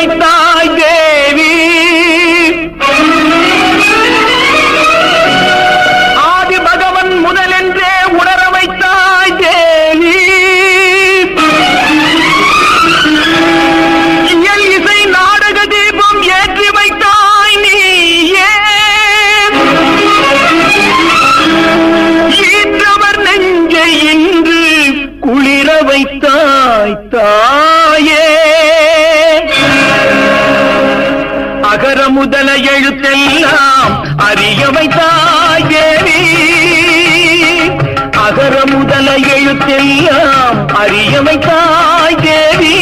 வைத்தாய் தேவி. ஆதி பகவன் முதலென்றே உணர வைத்தாய் தேவி. இயல் இசை நாடக தீபம் ஏற்றி வைத்தாய் நீயே. ஈற்றவர் நெஞ்சை இன்று குளிர வைத்தாய் தாயே. அகர முதல எழுத்தெல்லாம் அறிய வைத்தாய் தேவி. அகர முதல எழுத்தெல்லாம் அறிய வைத்தாய் தேவி.